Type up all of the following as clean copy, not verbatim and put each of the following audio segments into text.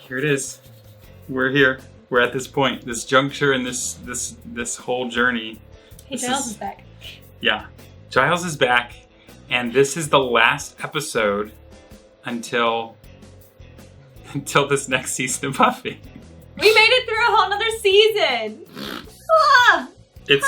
Here it is. We're here. We're at this point, this juncture in this whole journey. Hey, Giles is back. Yeah. Giles is back, and this is the last episode until this next season of Buffy. We made it through a whole nother season! It's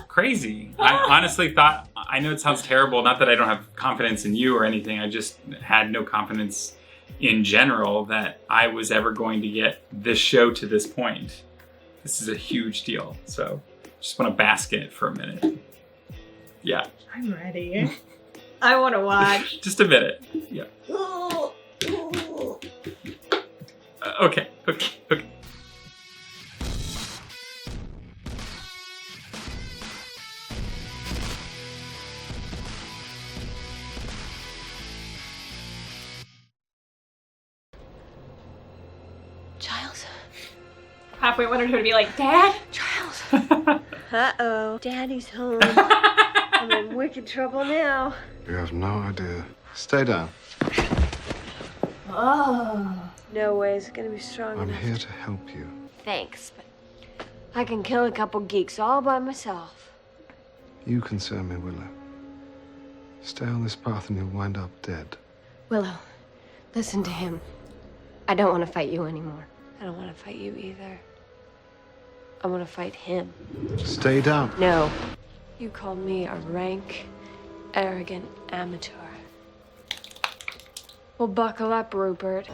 crazy. I honestly thought, I know it sounds terrible, not that I don't have confidence in you or anything, I just had no confidence in general that I was ever going to get this show to this point. This is a huge deal, so just want to bask in it for a minute. Yeah. I'm ready. I want to watch. Just a minute. Yeah. Okay. Giles? Halfway wanted her to be like, Dad? Giles. Uh-oh. Daddy's home. I'm in wicked trouble now. You have no idea. Stay down. Oh. No way it's gonna be strong I'm enough. here to help you. Thanks, but I can kill a couple geeks all by myself. You concern me, Willow. Stay on this path and you'll wind up dead. Willow, listen to him. I don't want to fight you anymore. I don't want to fight you either. I want to fight him. Stay down. No. You called me a rank, arrogant amateur. Well, buckle up, Rupert.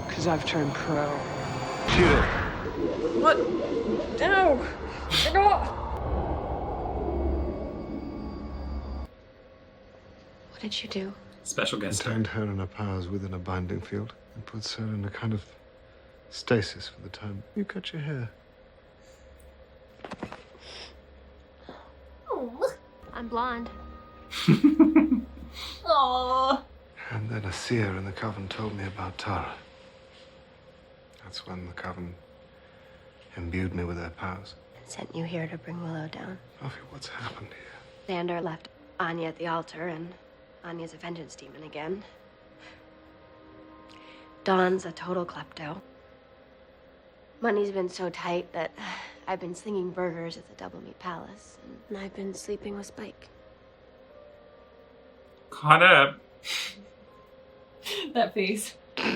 Because I've turned pro. Shoot it. What? No! Get off! What did you do? Special guest star. Contained her and her powers within a binding field and puts her in a kind of stasis for the time. You cut your hair. Oh, I'm blonde. Aww. And then a seer in the Coven told me about Tara. That's when the Coven imbued me with their powers. Sent you here to bring Willow down. Buffy, what's happened here? Xander left Anya at the altar, and Anya's a vengeance demon again. Dawn's a total klepto. Money's been so tight that I've been slinging burgers at the Double Meat Palace, and I've been sleeping with Spike. Caught up. That face. Look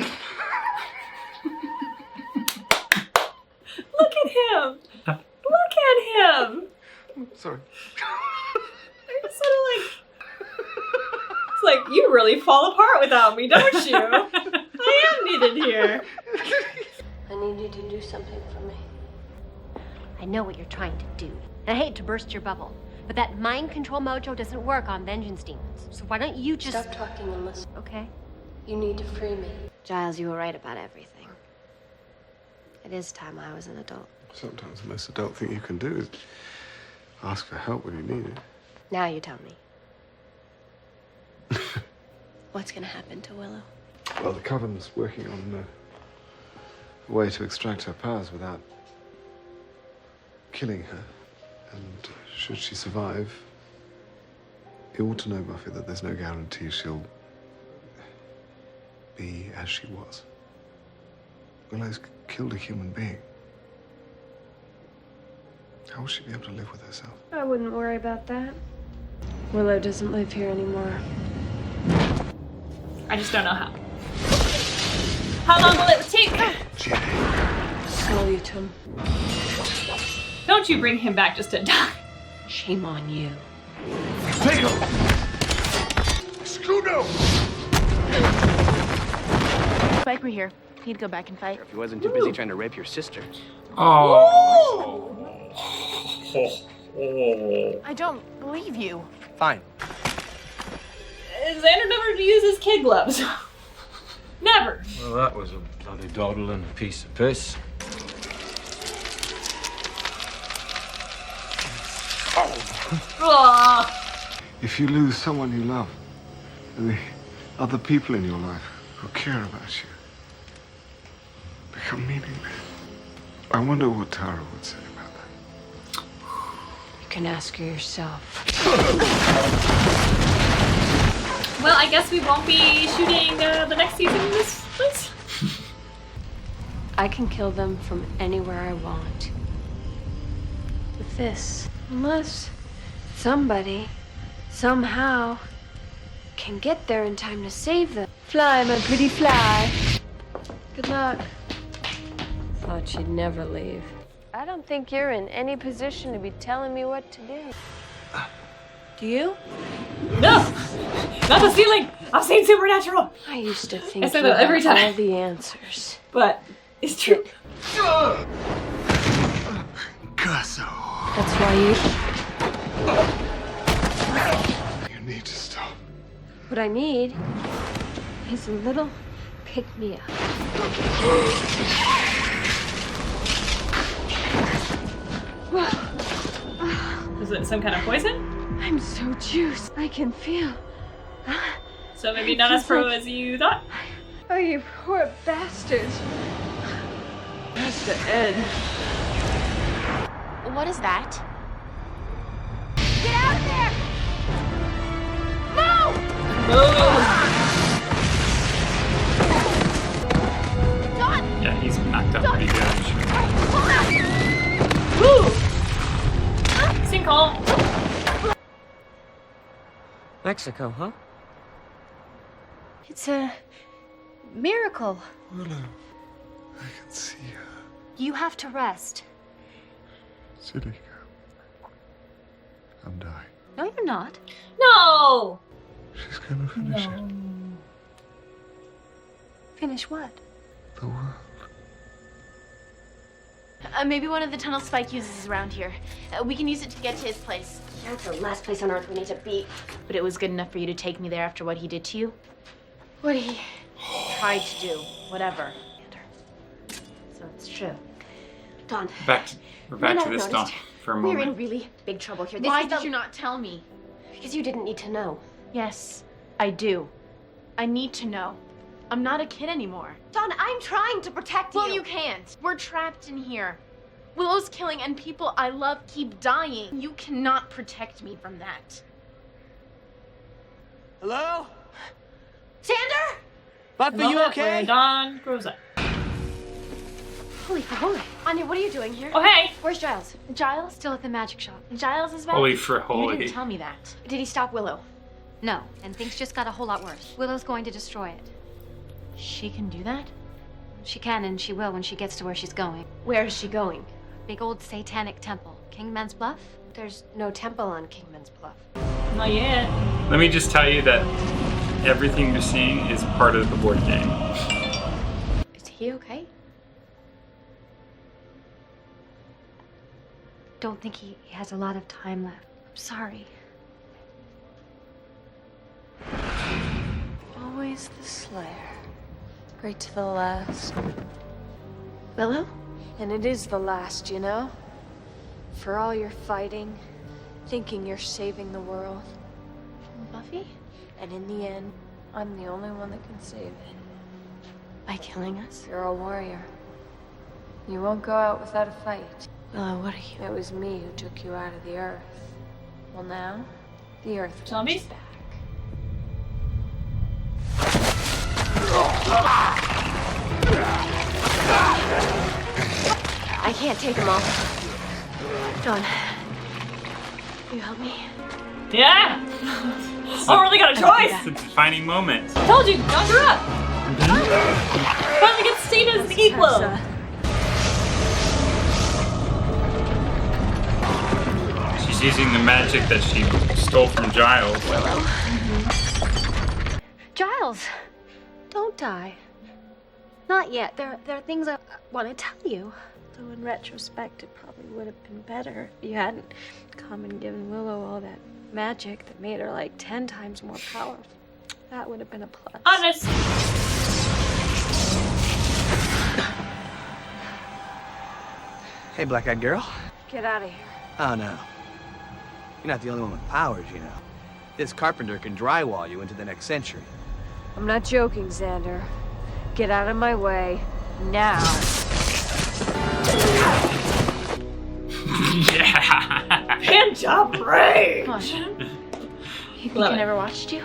at him! Look at him! Sorry. It's sort of like... It's like, you really fall apart without me, don't you? I am needed here. I need you to do something for me. I know what you're trying to do. And I hate to burst your bubble, but that mind control mojo doesn't work on vengeance demons. So why don't you just... Stop talking and listen. Okay? You need to free me. Giles, you were right about everything. It is time I was an adult. Sometimes the most adult thing you can do is ask for help when you need it. Now you tell me. What's gonna happen to Willow? Well, the Coven's working on a way to extract her powers without killing her. And should she survive, you ought to know, Buffy, that there's no guarantee she'll be as she was. Willow's killed a human being. How will she be able to live with herself? I wouldn't worry about that. Willow doesn't live here anymore. I just don't know how. How long will it take? Slow you, Tom. Don't you bring him back just to die. Shame on you. Take him! Scudo! Spike were here. He'd go back and fight. If he wasn't too busy trying to rape your sister. Oh. I don't believe you. Fine. Xander never uses kid gloves. Never. Well, that was a bloody doddle and a piece of piss. If you lose someone you love, and the other people in your life who care about you become meaningless, I wonder what Tara would say about that. You can ask her yourself. Well, I guess we won't be shooting the next season in this place. I can kill them from anywhere I want. With this. Unless somebody, somehow, can get there in time to save them. Fly, my pretty fly. Good luck. Thought she'd never leave. I don't think you're in any position to be telling me what to do. Do you? No! Not the ceiling! I've seen Supernatural! I used to think I say you that every had time. all the answers. But it's true. Casso. That's why You need to stop. what I need is a little pick-me-up. Is it some kind of poison? I'm so juiced. I can feel. So maybe not as pro as you thought? Oh, you poor bastards. That's the end. What is that? Get out of there! Yeah, he's knocked up pretty good. Woo! Sinkhole! Mexico, huh? It's a miracle. Willow, I can see her. You have to rest. Siddiq, I'm dying. No, you're not. No! She's gonna finish it. Finish what? The world. Maybe one of the tunnel Spike uses is around here. We can use it to get to his place. That's the last place on Earth we need to be. But it was good enough for you to take me there after what he did to you? What he tried to do. Whatever. So it's true. Dawn, We're back No, to this no, Dawn for a we're in moment. really big trouble here. Why is did you not tell me? Because you didn't need to know. Yes, I do. I need to know. I'm not a kid anymore. Dawn, I'm trying to protect you. Well, you can't. We're trapped in here. Willow's killing and people I love keep dying. You cannot protect me from that. Hello? Xander! Buffy, you okay? Where Dawn grows up. Holy for holy. Anya, what are you doing here? Oh, hey! Where's Giles? Giles? Still at the magic shop. Giles is back? Holy for You holy. didn't tell me that. Did he stop Willow? No, and things just got a whole lot worse. Willow's going to destroy it. She can do that? She can and she will when she gets to where she's going. Where is she going? Big old satanic temple. Kingman's Bluff? There's no temple on Kingman's Bluff. Not yet. Let me just tell you that everything you're seeing is part of the board game. Is he okay? Don't think he has a lot of time left. I'm sorry. Always the Slayer. Right to the last. Willow? And it is the last, you know? For all your fighting, thinking you're saving the world. Buffy? And in the end, I'm the only one that can save it. By killing us? You're a warrior. You won't go out without a fight. Willow, what are you? It was me who took you out of the Earth. Well, now, the Earth wants Zombies? you back. I can't take them all. Dawn, you help me? Yeah! I don't really got a choice! It's a defining moment. I told you, Dawn grew up! Finally gets seen as an equal! She's using the magic that she stole from Giles. Giles! Don't die. Not yet. There are things I want to tell you. Though in retrospect, it probably would have been better if you hadn't come and given Willow all that magic that made her like 10 times more powerful. That would have been a plus. Honest! Hey, black-eyed girl. Get out of here. Oh, no. You're not the only one with powers, you know. This carpenter can drywall you into the next century. I'm not joking, Xander. Get out of my way. Now. Yeah! Hand job, Ray! Come on. You think Love I it. never watched you?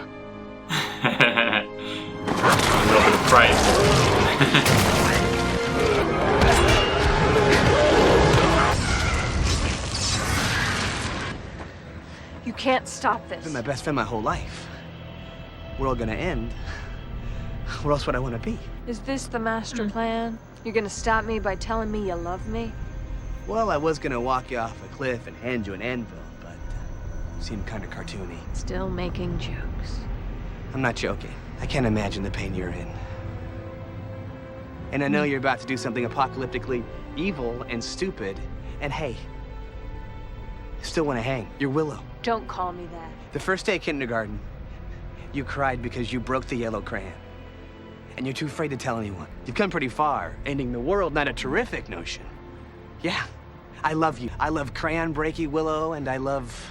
A little bit of price. can't stop You've this. been my best friend my whole life. We're all gonna end. Where else would I want to be? Is this the master plan? You're gonna stop me by telling me you love me? Well, I was gonna walk you off a cliff and hand you an anvil, but seemed kind of cartoony. Still making jokes. I'm not joking. I can't imagine the pain you're in. And I know you're about to do something apocalyptically evil and stupid. And hey, I still want to hang. You're Willow. Don't call me that. The first day of kindergarten, you cried because you broke the yellow crayon. And you're too afraid to tell anyone. You've come pretty far. Ending the world, not a terrific notion. Yeah, I love you. I love crayon breaky Willow, and I love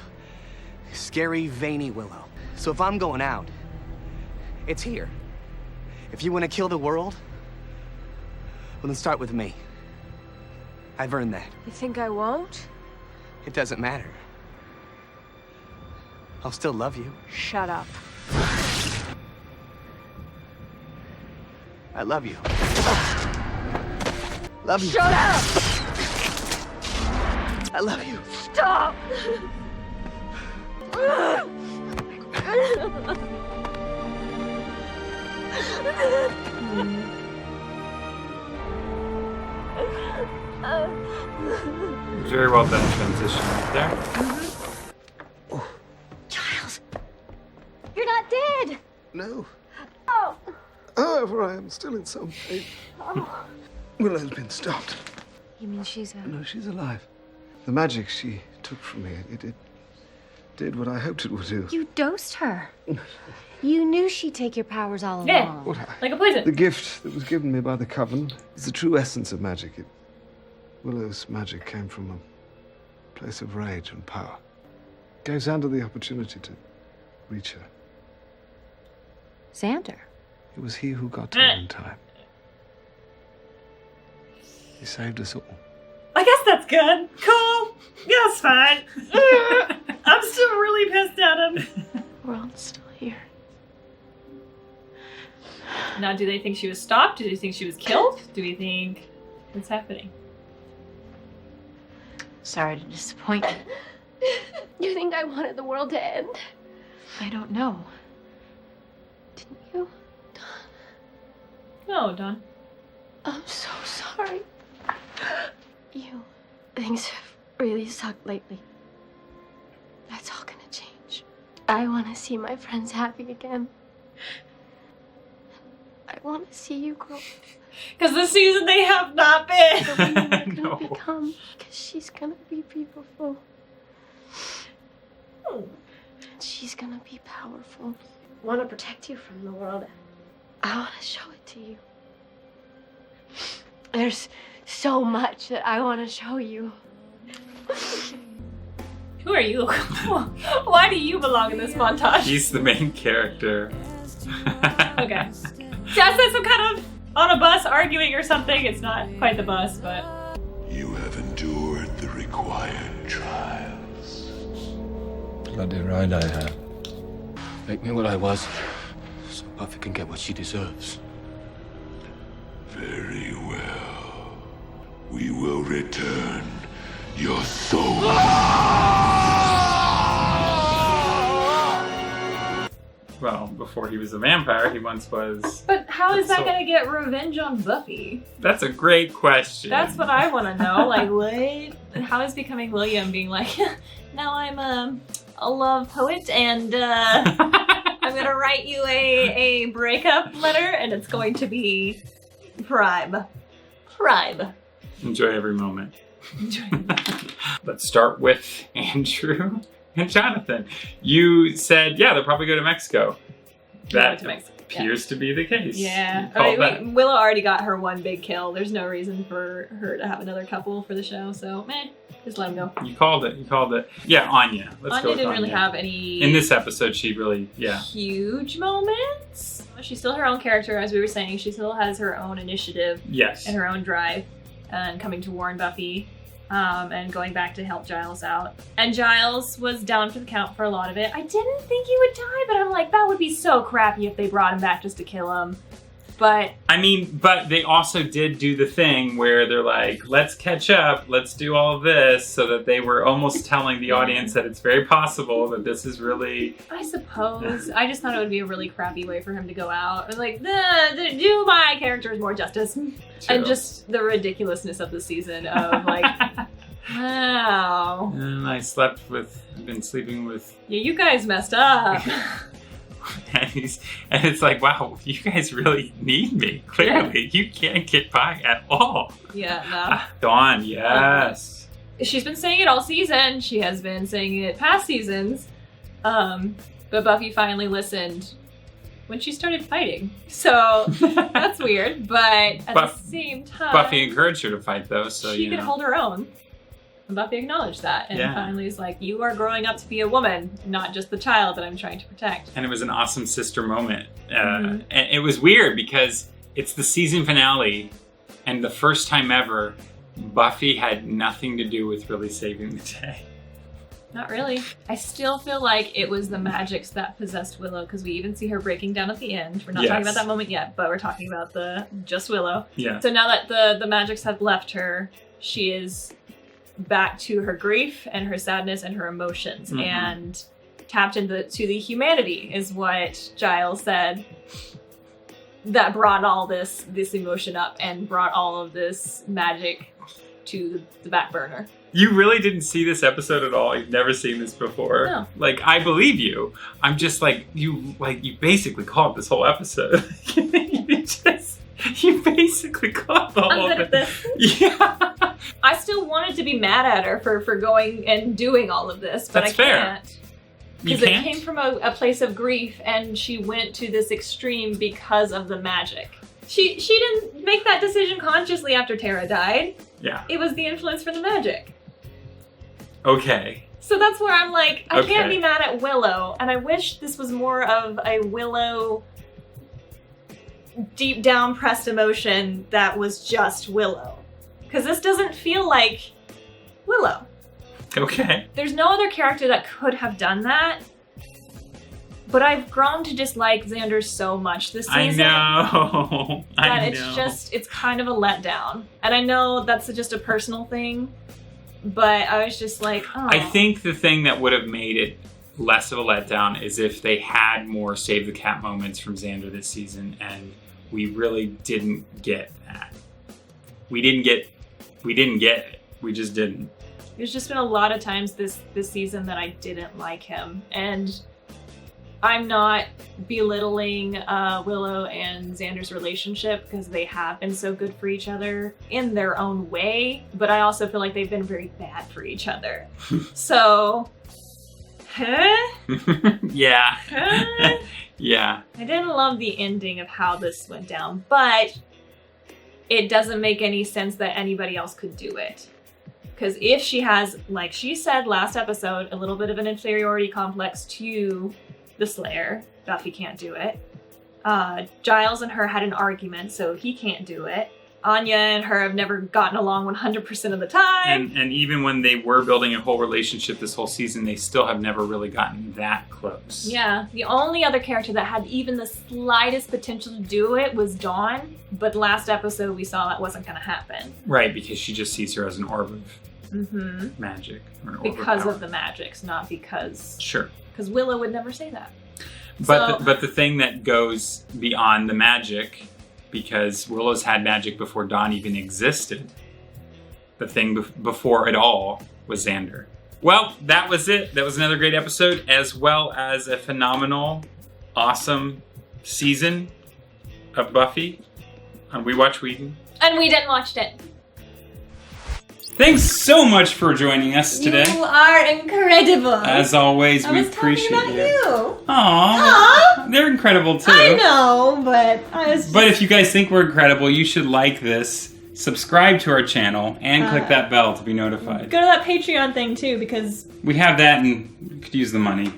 scary, veiny Willow. So if I'm going out, it's here. If you want to kill the world, well, then start with me. I've earned that. You think I won't? It doesn't matter. I'll still love you. Shut up. I love you. Love you. Shut up! I love you. Stop! Very well done transition right there. Giles, you're not dead. No. Oh. However, I am still in some pain. Oh. Willow's been stopped. You mean she's No, she's alive. The magic she took from me, it did what I hoped it would do. You dosed her. You knew she'd take your powers all Yeah. along. What Like a poison. The gift that was given me by the Coven is the true essence of magic. Willow's magic came from a place of rage and power. Gave Xander the opportunity to reach her. Xander. It was he who got to her in time. He saved us all. I guess that's good. Cool. Yeah, it's fine. I'm still really pissed at him. The world's still here. Now, do they think she was stopped? Do they think she was killed? Do we think... What's happening? Sorry to disappoint you. You think I wanted the world to end? I don't know. Didn't you? No, Dawn. I'm so sorry. Things have really sucked lately. That's all gonna change. I want to see my friends happy again. I want to see you grow. Because this season they have not been. The woman you're gonna No. become. Because she's gonna be beautiful. She's gonna be powerful. I want to protect you from the world. I want to show it to you. There's so much that I want to show you. Who are you? Why do you belong in this montage? He's the main character. Okay. Jess said some kind of on a bus arguing or something. It's not quite the bus, but... You have endured the required trials. Bloody right I have. Make me what I was, so Buffy can get what she deserves. Very well. We will return your soul. Well, before he was a vampire, he once was... But how is that So- going to get revenge on Buffy? That's a great question. That's what I want to know. Like, what? How is becoming William being like, now I'm a love poet and I'm going to write you a breakup letter and it's going to be Prime. Enjoy every moment. Let's start with Andrew and Jonathan. You said, yeah, they'll probably go to Mexico. That to Mexico. appears to be the case. Yeah. You called that. Willow already got her one big kill. There's no reason for her to have another couple for the show, so just let him go. You called it. Yeah, Anya. Let's go Anya with didn't really Anya. have any In this episode, she really, huge moments. She's still her own character, as we were saying. She still has her own initiative Yes. and her own drive, and coming to warn Buffy, and going back to help Giles out. And Giles was down for the count for a lot of it. I didn't think he would die, but I'm like, that would be so crappy if they brought him back just to kill him. But I mean, but they also did do the thing where they're like, let's catch up, let's do all of this, so that they were almost telling the audience that it's very possible that this is really... I suppose. I just thought it would be a really crappy way for him to go out. And like, do my characters more justice. True. And just the ridiculousness of the season of like, wow. And I've been sleeping with... Yeah, you guys messed up. And it's like, wow, you guys really need me. Clearly, you can't get by at all. Yeah, Dawn, yes. She's been saying it all season. She has been saying it past seasons. But Buffy finally listened when she started fighting. So that's weird. But at the same time, Buffy encouraged her to fight, though. So she could hold her own. And Buffy acknowledged that, and finally is like, you are growing up to be a woman, not just the child that I'm trying to protect. And it was an awesome sister moment. And it was weird because it's the season finale, and the first time ever, Buffy had nothing to do with really saving the day. Not really. I still feel like it was the magics that possessed Willow, because we even see her breaking down at the end. We're not talking about that moment yet, but we're talking about just Willow. Yeah. So now that the magics have left her, she is back to her grief and her sadness and her emotions, and tapped into the humanity is what Giles said that brought all this emotion up and brought all of this magic to the back burner. You really didn't see this episode at all? You've never seen this before? No. Like, I believe you. I'm just like, you basically called this whole episode. You basically caught the whole I'm good at this. Yeah. I still wanted to be mad at her for going and doing all of this, but That's I fair. can't. Because it came from a place of grief, and she went to this extreme because of the magic. She didn't make that decision consciously after Tara died. Yeah. It was the influence from the magic. Okay. So that's where I'm like, I can't Okay. be mad at Willow, and I wish this was more of a Willow deep down pressed emotion that was just Willow. Because this doesn't feel like Willow. Okay. There's no other character that could have done that. But I've grown to dislike Xander so much this season. I know. It's kind of a letdown. And I know that's just a personal thing, but I was just like, oh. I think the thing that would have made it less of a letdown is if they had more Save the Cat moments from Xander this season, and we really didn't get that. We didn't get it. We just didn't. There's just been a lot of times this season that I didn't like him, and I'm not belittling Willow and Xander's relationship, because they have been so good for each other in their own way, but I also feel like they've been very bad for each other. So, Yeah. Huh? Yeah. I didn't love the ending of how this went down, but it doesn't make any sense that anybody else could do it. Because if she has, like she said last episode, a little bit of an inferiority complex to the Slayer, Buffy can't do it. Giles and her had an argument, so he can't do it. Anya and her have never gotten along 100% of the time. And even when they were building a whole relationship this whole season, they still have never really gotten that close. Yeah, the only other character that had even the slightest potential to do it was Dawn, but last episode we saw that wasn't going to happen. Right, because she just sees her as an orb of magic. Or an orb Because power. of the magics, not because... Sure. Because Willow would never say that. But the thing that goes beyond the magic, because Willow's had magic before Dawn even existed, the thing before it all was Xander. Well, that was it. That was another great episode, as well as a phenomenal, awesome season of Buffy on We Watch Whedon. And we didn't watch it. Thanks so much for joining us today. You are incredible. As always, we appreciate you. Aww. They're incredible too. I know, but I was just... But if you guys think we're incredible, you should like this, subscribe to our channel, and click that bell to be notified. Go to that Patreon thing too, because... We have that and we could use the money.